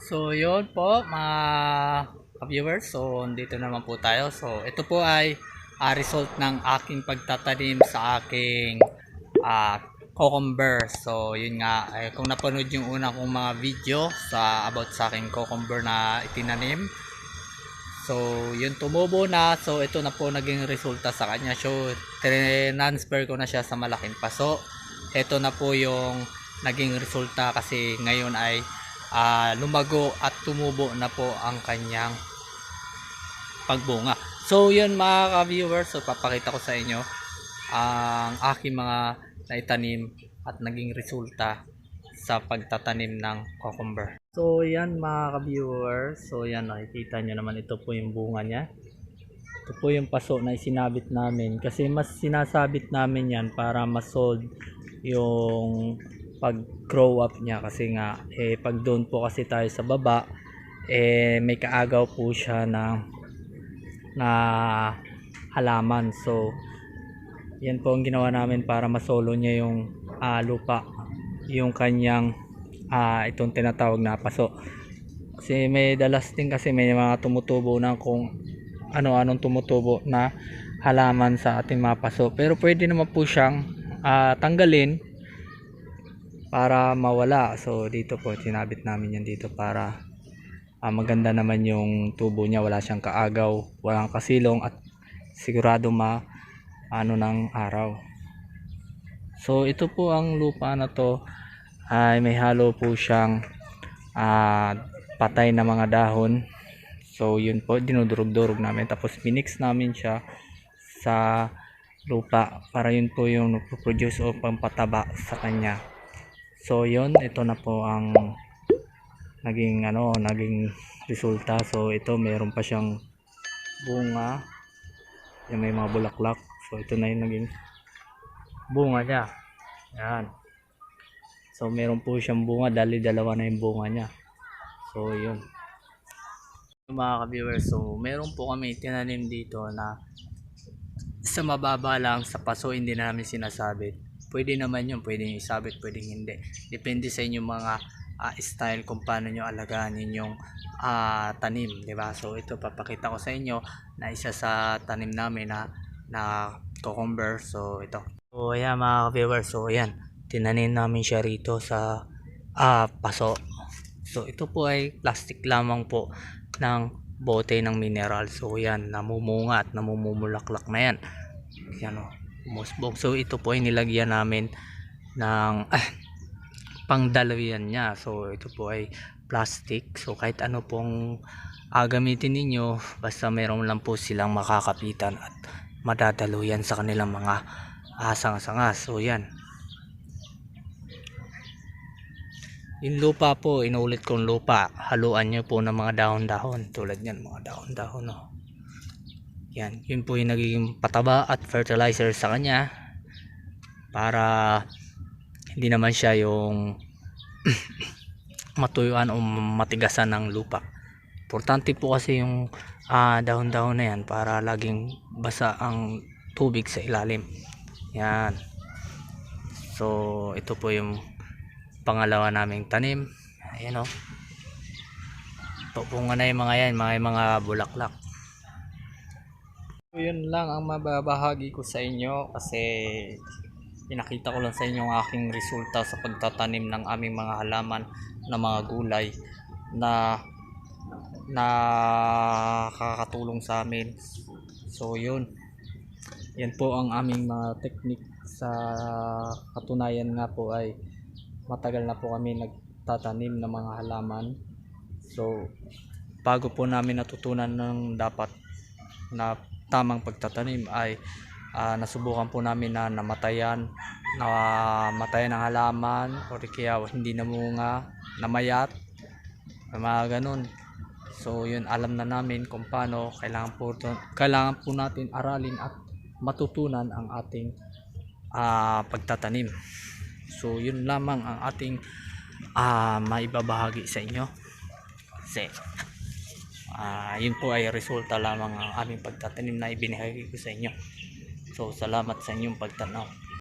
So, yun po mga viewers. So, dito naman po tayo. So, ito po ay result ng aking pagtatanim sa aking cucumber. So, yun nga. Kung napanood yung una kong mga video about sa aking cucumber na itinanim. So, yun tumubo na. So, ito na po naging resulta sa kanya. So, transfer ko na siya sa malaking paso. Ito na po yung naging resulta kasi ngayon ay lumago at tumubo na po ang kanyang pagbunga. So, yun mga ka-viewers. So, papakita ko sa inyo ang aking mga naitanim at naging resulta sa pagtatanim ng cucumber. So yan mga ka-viewers, so yan nakikita nyo naman, ito po yung bunga niya. Ito po yung paso na isinabit namin kasi mas sinasabit namin yan para ma-solve yung pag-grow up niya kasi nga pag doon po kasi tayo sa baba may kaagaw po siya na halaman. So yan po ang ginawa namin para masolo niya yung lupa, yung kanyang itong tinatawag na paso. Kasi may dalas din kasi may mga tumutubo na kung ano-anong tumutubo na halaman sa ating mga paso. Pero pwede naman po siyang tanggalin para mawala. So dito po sinabit namin yan dito para maganda naman yung tubo niya, wala siyang kaagaw, walang kasilong at sigurado ng araw. So ito po ang lupa na to ay may halo po siyang patay na mga dahon. So yun po, dinudurog-durog namin tapos minix namin siya sa lupa para yun po yung nagpo-produce o pampataba sa kanya. So yun, ito na po ang naging resulta. So ito meron pa siyang bunga, yung may mga bulaklak. So ito na yung naging bunga niya. Yan. So meron po siyang bunga, dalawa na yung bunga niya. So yun mga ka-viewers, so meron po kami tinanim dito na sa mababa lang sa paso, hindi na namin sinasabit. Pwede naman yun, pwedeng isabit, pwedeng hindi, depende sa inyong mga style kung paano nyo alagaan yung tanim, diba? So ito papakita ko sa inyo na isa sa tanim namin na cucumber. So ito, so ayan mga ka-viewers, so ayan tinanim namin siya rito sa paso. So ito po ay plastic lamang po ng bote ng mineral. So yan, namumunga at namumulaklak na yan. Yan o, umusbog. So ito po ay nilagyan namin ng pangdalawian niya. So ito po ay plastic. So kahit ano pong gamitin ninyo, basta meron lang po silang makakapitan at madadaluyan sa kanilang mga sanga-sanga. So yan. Yung lupa po, inuulit kong lupa, haluan nyo po ng mga dahon-dahon tulad yan, mga dahon-dahon no? Yan, yun po yung nagiging pataba at fertilizer sa kanya para hindi naman siya yung matuyuan o matigasan ng lupa. Importante po kasi yung dahon-dahon na yan para laging basa ang tubig sa ilalim. Yan. So ito po yung pangalawa naming tanim. Ayan o, pupunga na yung mga yan, mga bulaklak. So yun lang ang mababahagi ko sa inyo kasi pinakita ko lang sa inyo ang aking resulta sa pagtatanim ng aming mga halaman na mga gulay na nakakatulong sa amin. So yun, yan po ang aming mga technique. Sa katunayan nga po ay matagal na po kami nagtatanim ng mga halaman. So bago po namin natutunan ng dapat na tamang pagtatanim ay nasubukan po namin na namatayan ng halaman o kaya hindi namunga, namayat, mga ganun. So yun, alam na namin kung paano kailangan po natin aralin at matutunan ang ating pagtatanim. So yun lamang ang ating maibabahagi sa inyo kasi yun po ay resulta lamang ang aming pagtatanim na ibinahagi ko sa inyo. So salamat sa inyong pagtanaw.